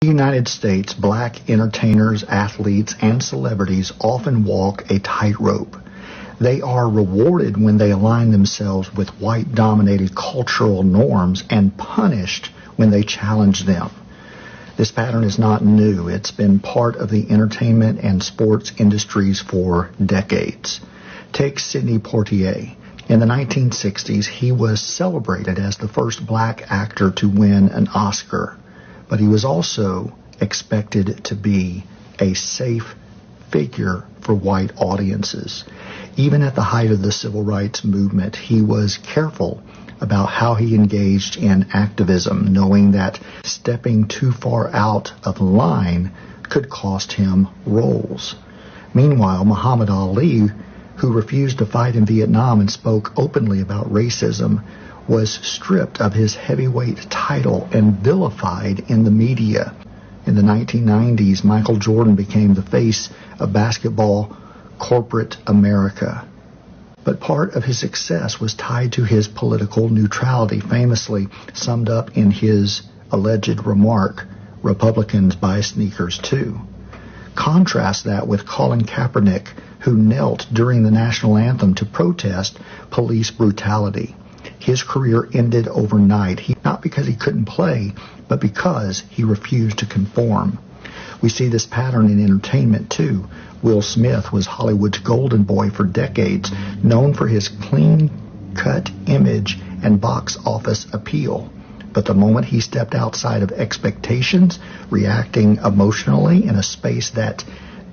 In the United States, black entertainers, athletes, and celebrities often walk a tightrope. They are rewarded when they align themselves with white-dominated cultural norms and punished when they challenge them. This pattern is not new. It's been part of the entertainment and sports industries for decades. Take Sidney Poitier. In the 1960s, he was celebrated as the first black actor to win an Oscar, but he was also expected to be a safe figure for white audiences. Even at the height of the civil rights movement, he was careful about how he engaged in activism, knowing that stepping too far out of line could cost him roles. Meanwhile, Muhammad Ali, who refused to fight in Vietnam and spoke openly about racism, was stripped of his heavyweight title and vilified in the media. In the 1990s, Michael Jordan became the face of basketball corporate America. But part of his success was tied to his political neutrality, famously summed up in his alleged remark, "Republicans buy sneakers too." Contrast that with Colin Kaepernick, who knelt during the national anthem to protest police brutality. His career ended overnight, not because he couldn't play, but because he refused to conform. We see this pattern in entertainment too. Will Smith was Hollywood's golden boy for decades, known for his clean-cut image and box office appeal. But the moment he stepped outside of expectations, reacting emotionally in a space that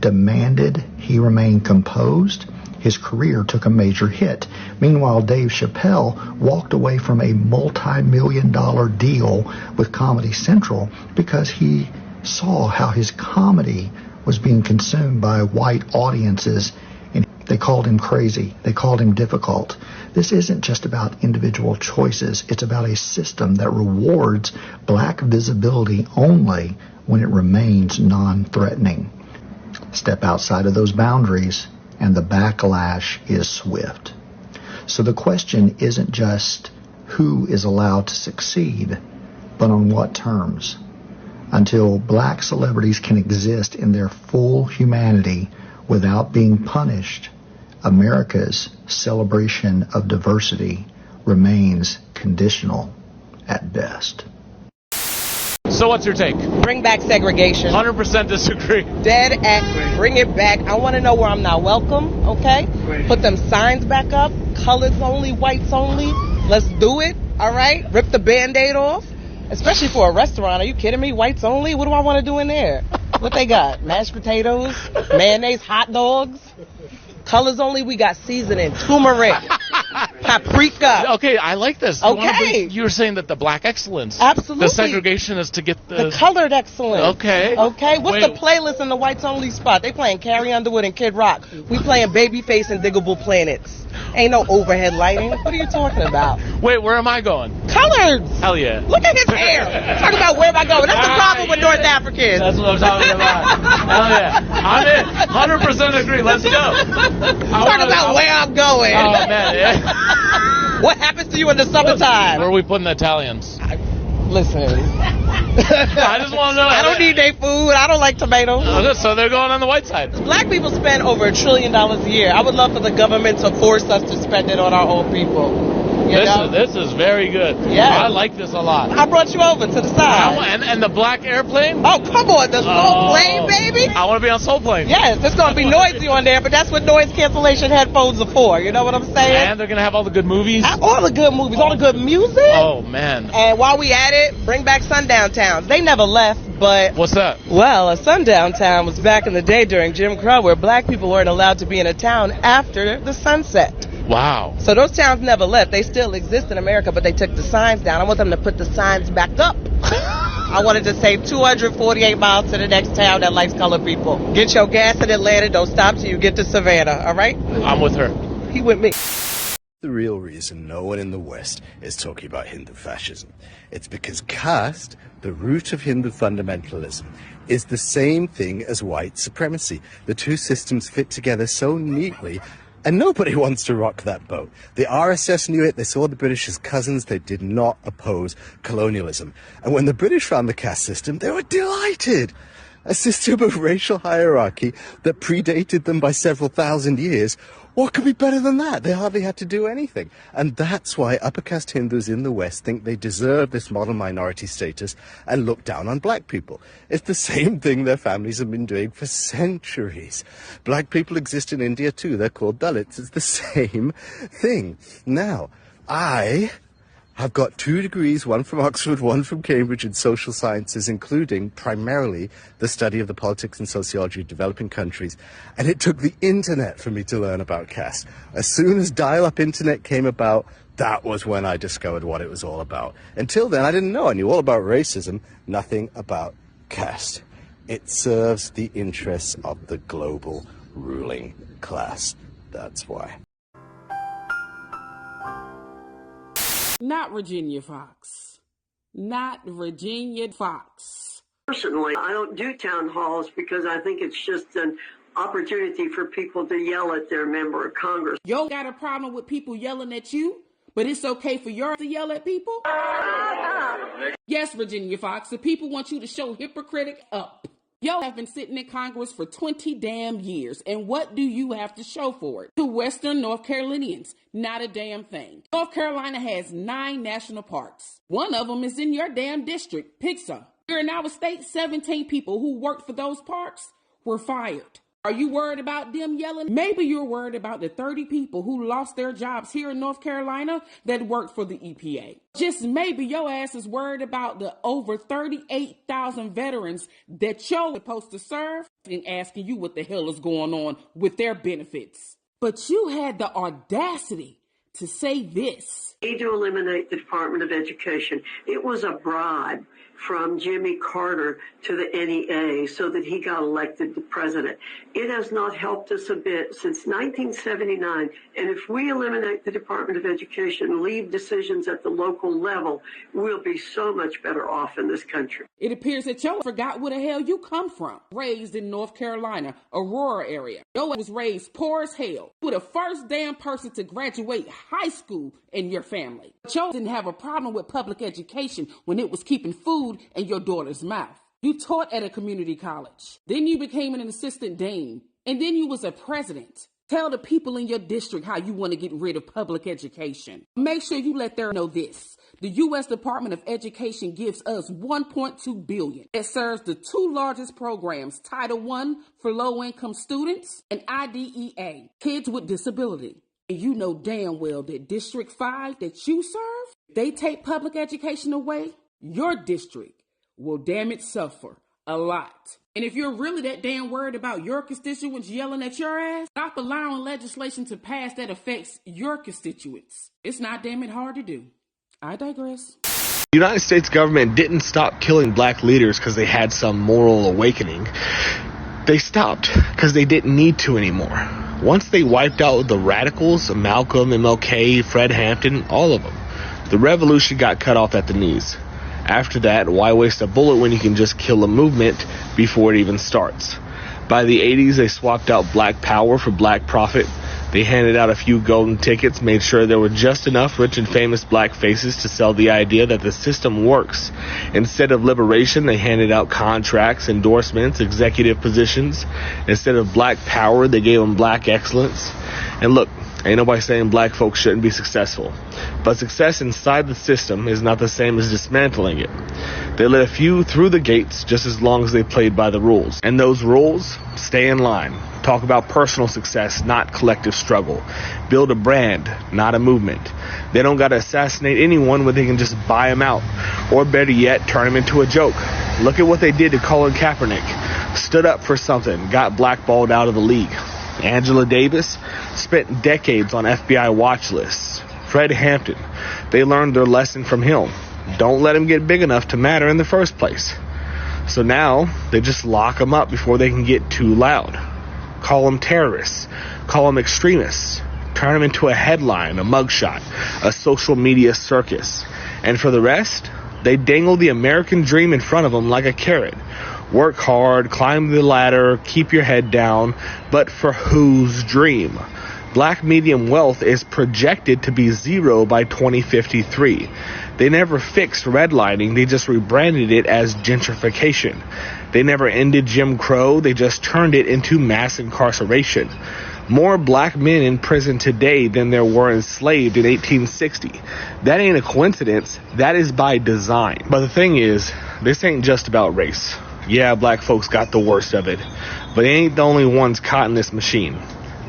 demanded he remain composed, his career took a major hit. Meanwhile, Dave Chappelle walked away from a multi-million-dollar deal with Comedy Central because he saw how his comedy was being consumed by white audiences, and they called him crazy. They called him difficult. This isn't just about individual choices. It's about a system that rewards black visibility only when it remains non-threatening. Step outside of those boundaries, and the backlash is swift. So the question isn't just who is allowed to succeed, but on what terms. Until black celebrities can exist in their full humanity without being punished, America's celebration of diversity remains conditional at best. So what's your take? Bring back segregation. 100% disagree. Dead at, bring it back. I want to know where I'm not welcome, okay? Put them signs back up. Colors only, whites only. Let's do it, all right? Rip the Band-Aid off. Especially for a restaurant. Are you kidding me? Whites only? What do I want to do in there? What they got? Mashed potatoes? Mayonnaise? Hot dogs? Colors only? We got seasoning. Turmeric. Paprika. Okay, I like this. Okay. You were saying that the black excellence. Absolutely. The segregation is to get the colored excellence. Okay. Okay. What's the playlist in the whites only spot? They playing Carrie Underwood and Kid Rock. We playing Babyface and Diggable Planets. Ain't no overhead lighting. What are you talking about? Wait, where am I going? Colors. Hell yeah. Look at his hair. Talk about where am I going. That's the problem with North Africans. That's what I'm talking about. Hell yeah. I'm in. 100% agree. Let's go. Talk about where I'm going. Oh, man. Yeah. What happens to you in the summertime? Where are we putting the Italians? Listen. I just want to know. I don't need their food. I don't like tomatoes. So they're going on the white side. Black people spend over $1 trillion a year. I would love for the government to force us to spend it on our own people. This is very good. Yeah. I like this a lot. I brought you over to the side. And the black airplane? Oh, come on. The Soul Plane, baby. I want to be on Soul Plane. Yes, it's going to be noisy on there, but that's what noise cancellation headphones are for. You know what I'm saying? And they're going to have all the good movies? All the good movies. All the good music. Oh, man. And while we at it, bring back sundown towns. They never left, but... What's that? Well, a sundown town was back in the day during Jim Crow, where black people weren't allowed to be in a town after the sunset. Wow. So those towns never left. They still exist in America, but they took the signs down. I want them to put the signs back up. I wanted to say 248 miles to the next town that likes colored people. Get your gas in Atlanta. Don't stop till you get to Savannah, all right? I'm with her. He with me. The real reason no one in the West is talking about Hindu fascism. It's because caste, the root of Hindu fundamentalism, is the same thing as white supremacy. The two systems fit together so neatly And nobody wants to rock that boat. The RSS knew it. They saw the British as cousins. They did not oppose colonialism. And when the British found the caste system, they were delighted. A system of racial hierarchy that predated them by several thousand years. What could be better than that? They hardly had to do anything. And that's why upper caste Hindus in the West think they deserve this model minority status and look down on black people. It's the same thing their families have been doing for centuries. Black people exist in India too. They're called Dalits. It's the same thing. Now, I've got 2 degrees, one from Oxford, one from Cambridge in social sciences, including primarily the study of the politics and sociology of developing countries. And it took the internet for me to learn about caste. As soon as dial-up internet came about, that was when I discovered what it was all about. Until then, I didn't know. I knew all about racism, nothing about caste. It serves the interests of the global ruling class. That's why. Not Virginia Foxx. Not Virginia Foxx. Personally, I don't do town halls because I think it's just an opportunity for people to yell at their member of Congress. Yo got a problem with people yelling at you, but it's okay for yours to yell at people? Yes, Virginia Foxx, the people want you to show hypocritic up. Yo have been sitting in Congress for 20 damn years, and what do you have to show for it? To Western North Carolinians, not a damn thing. North Carolina has 9 national parks. One of them is in your damn district, Pixar. Here in our state, 17 people who worked for those parks were fired. Are you worried about them yelling? Maybe you're worried about the 30 people who lost their jobs here in North Carolina that worked for the EPA. Just maybe your ass is worried about the over 38,000 veterans that you're supposed to serve and asking you what the hell is going on with their benefits. But you had the audacity to say this. We need to eliminate the Department of Education. It was a bribe from Jimmy Carter to the NEA so that he got elected the president. It has not helped us a bit since 1979. And if we eliminate the Department of Education and leave decisions at the local level, we'll be so much better off in this country. It appears that Joe forgot where the hell you come from. Raised in North Carolina, Aurora area. Joe was raised poor as hell. You were the first damn person to graduate high school in your family. Joe didn't have a problem with public education when it was keeping food in your daughter's mouth. You taught at a community college. Then you became an assistant dean. And then you was a president. Tell the people in your district how you want to get rid of public education. Make sure you let them know this. The U.S. Department of Education gives us $1.2 billion. It serves the 2 largest programs, Title I for low-income students and IDEA, kids with disability. And you know damn well that District 5 that you serve, they take public education away, your district will damn it suffer a lot. And if you're really that damn worried about your constituents yelling at your ass, stop allowing legislation to pass that affects your constituents. It's not damn it hard to do. I digress. The United States government didn't stop killing black leaders because they had some moral awakening. They stopped because they didn't need to anymore. Once they wiped out the radicals, Malcolm, MLK, Fred Hampton, all of them, the revolution got cut off at the knees. After that, why waste a bullet when you can just kill a movement before it even starts? By the 80s, they swapped out black power for black profit. They handed out a few golden tickets, made sure there were just enough rich and famous black faces to sell the idea that the system works. Instead of liberation, they handed out contracts, endorsements, executive positions. Instead of black power, they gave them black excellence. And look, ain't nobody saying black folks shouldn't be successful. But success inside the system is not the same as dismantling it. They let a few through the gates just as long as they played by the rules. And those rules, stay in line. Talk about personal success, not collective struggle. Build a brand, not a movement. They don't got to assassinate anyone when they can just buy them out. Or better yet, turn them into a joke. Look at what they did to Colin Kaepernick. Stood up for something, got blackballed out of the league. Angela Davis spent decades on FBI watch lists. Fred Hampton, they learned their lesson from him. Don't let him get big enough to matter in the first place. So now, they just lock them up before they can get too loud. Call them terrorists. Call them extremists. Turn them into a headline, a mugshot, a social media circus. And for the rest, they dangle the American dream in front of them like a carrot. Work hard, climb the ladder, keep your head down, but for whose dream? Black median wealth is projected to be zero by 2053. They never fixed redlining, they just rebranded it as gentrification. They never ended Jim Crow, they just turned it into mass incarceration. More black men in prison today than there were enslaved in 1860. That ain't a coincidence, that is by design. But the thing is, this ain't just about race. Yeah, black folks got the worst of it, but they ain't the only ones caught in this machine.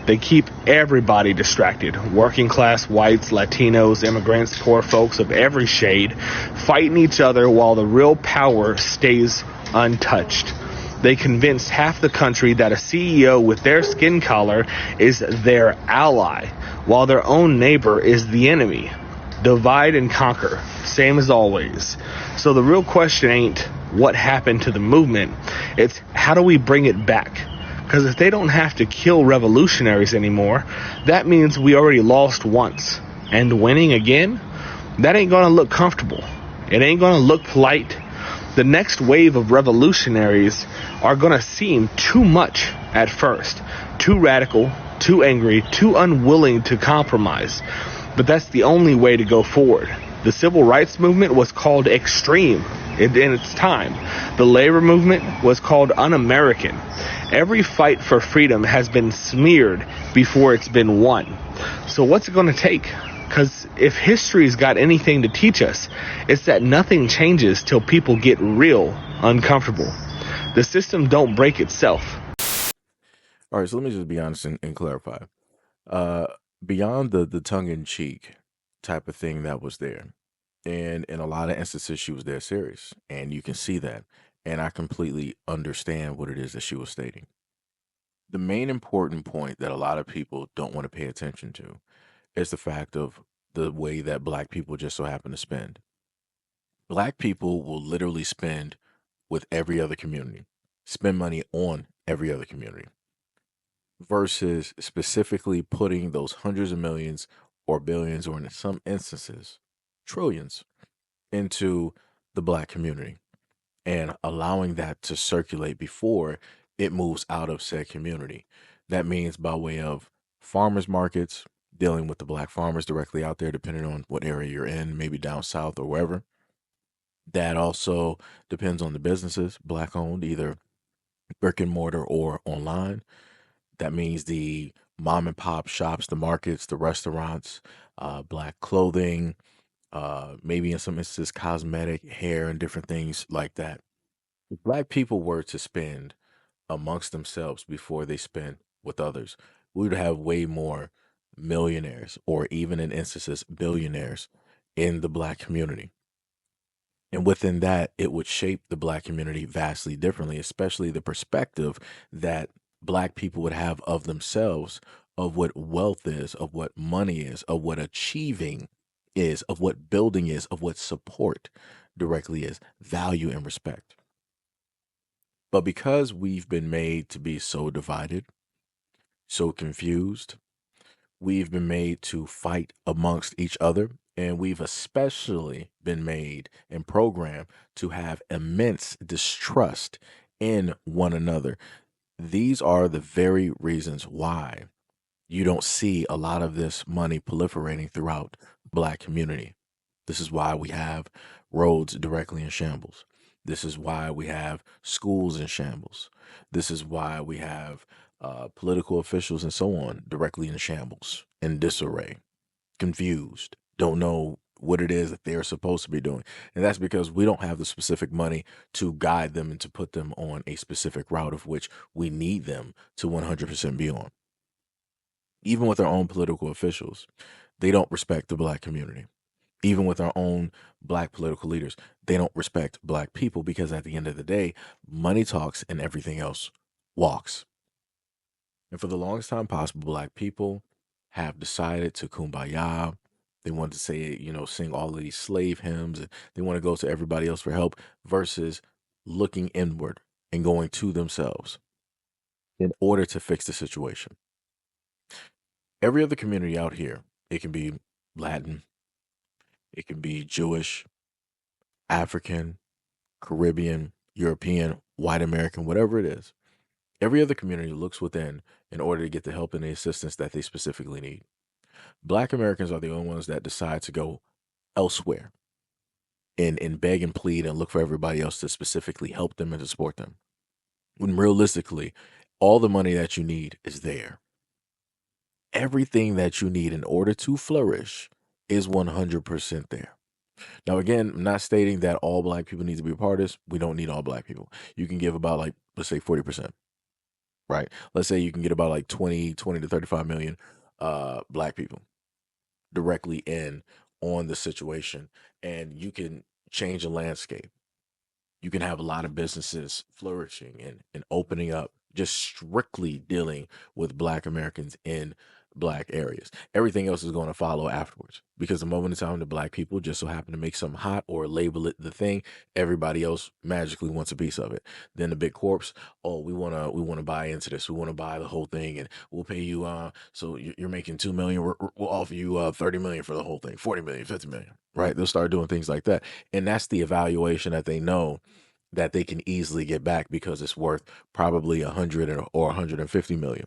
They keep everybody distracted. Working class whites, Latinos, immigrants, poor folks of every shade, fighting each other while the real power stays untouched. They convinced half the country that a CEO with their skin color is their ally, while their own neighbor is the enemy. Divide and conquer, same as always. So the real question ain't what happened to the movement, it's how do we bring it back? Because if they don't have to kill revolutionaries anymore, that means we already lost once. And winning again? That ain't gonna look comfortable. It ain't gonna look polite. The next wave of revolutionaries are gonna seem too much at first. Too radical, too angry, too unwilling to compromise. But that's the only way to go forward. The civil rights movement was called extreme in its time. The labor movement was called un-American. Every fight for freedom has been smeared before it's been won. So what's it going to take? Because if history's got anything to teach us, it's that nothing changes till people get real uncomfortable. The system don't break itself. All right, so let me just be honest and clarify. Beyond the tongue-in-cheek type of thing that was there, and in a lot of instances, she was dead serious, and you can see that. And I completely understand what it is that she was stating. The main important point that a lot of people don't want to pay attention to is the fact of the way that black people just so happen to spend. Black people will literally spend with every other community, spend money on every other community, versus specifically putting those hundreds of millions or billions, or in some instances, trillions, into the black community and allowing that to circulate before it moves out of said community. That means by way of farmers markets, dealing with the black farmers directly out there, depending on what area you're in, maybe down south or wherever. That also depends on the businesses, black owned, either brick and mortar or online. That means the mom and pop shops, the markets, the restaurants, black clothing, maybe in some instances, cosmetic, hair, and different things like that. If black people were to spend amongst themselves before they spend with others, we would have way more millionaires, or even in instances, billionaires in the black community. And within that, it would shape the black community vastly differently, especially the perspective that black people would have of themselves, of what wealth is, of what money is, of what achieving is, of what building is, of what support directly is, value and respect. But because we've been made to be so divided, so confused, we've been made to fight amongst each other, and we've especially been made and programmed to have immense distrust in one another. These are the very reasons why you don't see a lot of this money proliferating throughout black community. This is why we have roads directly in shambles. This is why we have schools in shambles. This is why we have political officials and so on directly in shambles, in disarray, confused, don't know what it is that they're supposed to be doing. And that's because we don't have the specific money to guide them and to put them on a specific route of which we need them to 100% be on. Even with our own political officials, they don't respect the black community. Even with our own black political leaders, they don't respect black people, because at the end of the day, money talks and everything else walks. And for the longest time possible, black people have decided to kumbaya. They want to say, sing all of these slave hymns, and they want to go to everybody else for help versus looking inward and going to themselves in order to fix the situation. Every other community out here, it can be Latin, it can be Jewish, African, Caribbean, European, white American, whatever it is. Every other community looks within in order to get the help and the assistance that they specifically need. Black Americans are the only ones that decide to go elsewhere and beg and plead and look for everybody else to specifically help them and to support them. When realistically, all the money that you need is there. Everything that you need in order to flourish is 100% there. Now, again, I'm not stating that all black people need to be a part of this. We don't need all black people. You can give about, like, let's say 40%, right? Let's say you can get about like 20 to 35 million black people directly in on the situation, and you can change the landscape. You can have a lot of businesses flourishing and opening up, just strictly dealing with black Americans in black areas. Everything else is going to follow afterwards, because the moment in time the black people just so happen to make something hot or label it the thing, everybody else magically wants a piece of it. Then the big corps, oh, we want to buy into this, we want to buy the whole thing, and we'll pay you, so you're making 2 million, we'll offer you 30 million for the whole thing, 40 million, 50 million, right? They'll start doing things like that, and that's the evaluation that they know that they can easily get back, because it's worth probably 100 or 150 million,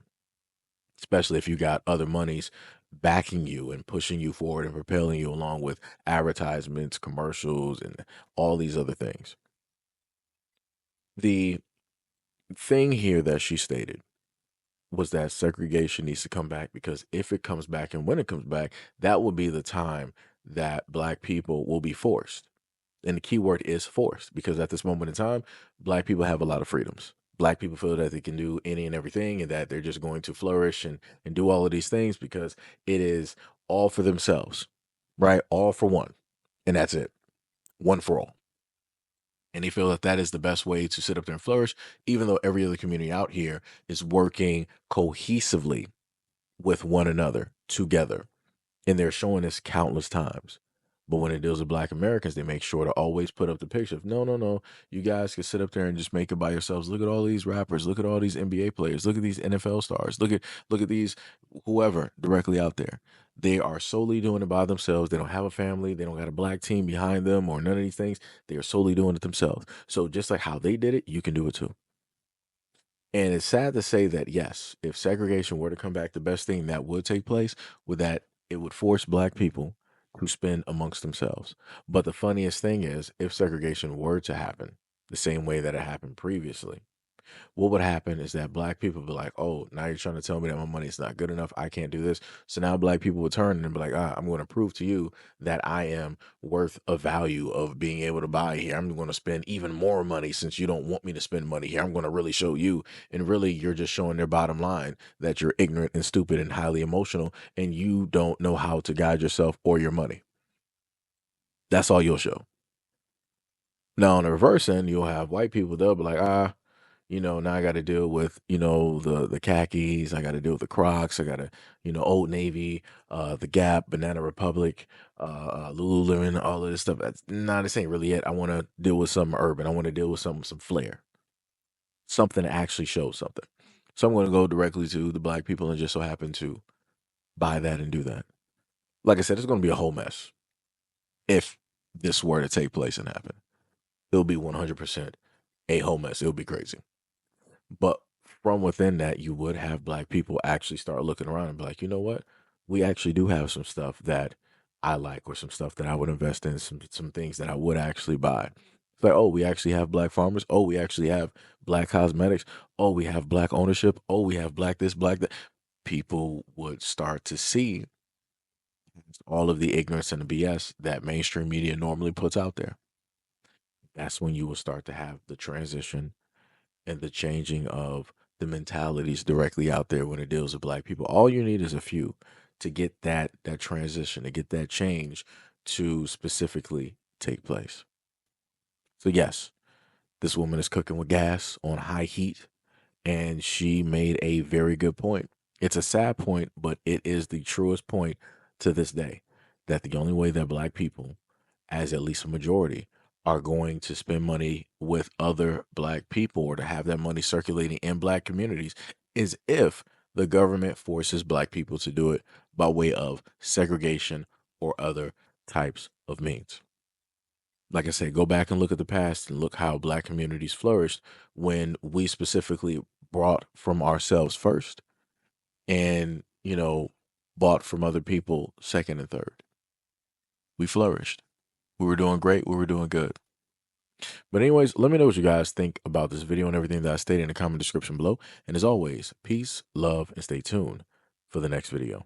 especially if you got other monies backing you and pushing you forward and propelling you along with advertisements, commercials, and all these other things. The thing here that she stated was that segregation needs to come back, because if it comes back and when it comes back, that will be the time that black people will be forced. And the key word is forced, because at this moment in time, black people have a lot of freedoms. Black people feel that they can do any and everything, and that they're just going to flourish and do all of these things because it is all for themselves, right? All for one. And that's it. One for all. And they feel that that is the best way to sit up there and flourish, even though every other community out here is working cohesively with one another together. And they're showing this countless times. But when it deals with black Americans, they make sure to always put up the picture of no, no, no. You guys can sit up there and just make it by yourselves. Look at all these rappers. Look at all these NBA players. Look at these NFL stars. Look at these whoever directly out there. They are solely doing it by themselves. They don't have a family. They don't got a black team behind them or none of these things. They are solely doing it themselves. So just like how they did it, you can do it too. And it's sad to say that, yes, if segregation were to come back, the best thing that would take place would that it would force black people to spend amongst themselves. But the funniest thing is, if segregation were to happen the same way that it happened previously, what would happen is that black people would be like, oh, now you're trying to tell me that my money is not good enough. I can't do this. So now black people would turn and be like, I'm going to prove to you that I am worth a value of being able to buy here. I'm going to spend even more money since you don't want me to spend money here. I'm going to really show you. And really, you're just showing their bottom line that you're ignorant and stupid and highly emotional, and you don't know how to guide yourself or your money. That's all you'll show. Now, on the reverse end, you'll have white people, they'll be like, now I got to deal with, the khakis. I got to deal with the Crocs. I got to, Old Navy, the Gap, Banana Republic, Lululemon, all of this stuff. That's not, this ain't really it. I want to deal with something urban. I want to deal with some flair, something that actually shows something. So I'm going to go directly to the black people and just so happen to buy that and do that. Like I said, it's going to be a whole mess if this were to take place and happen. It'll be 100% a whole mess. It'll be crazy. But from within that, you would have black people actually start looking around and be like, you know what? We actually do have some stuff that I like, or some stuff that I would invest in, some things that I would actually buy. It's like, oh, we actually have black farmers. Oh, we actually have black cosmetics. Oh, we have black ownership. Oh, we have black this, black that. People would start to see all of the ignorance and the BS that mainstream media normally puts out there. That's when you will start to have the transition and the changing of the mentalities directly out there when it deals with black people. All you need is a few to get that transition, to get that change to specifically take place. So yes, this woman is cooking with gas on high heat, and she made a very good point. It's a sad point, but it is the truest point to this day, that the only way that black people, as at least a majority, are going to spend money with other black people, or to have that money circulating in black communities, is if the government forces black people to do it by way of segregation or other types of means. Like I said, go back and look at the past and look how black communities flourished when we specifically brought from ourselves first and, bought from other people second and third. We flourished. We were doing great. We were doing good. But anyways, let me know what you guys think about this video and everything that I stated in the comment description below. And as always, peace, love, and stay tuned for the next video.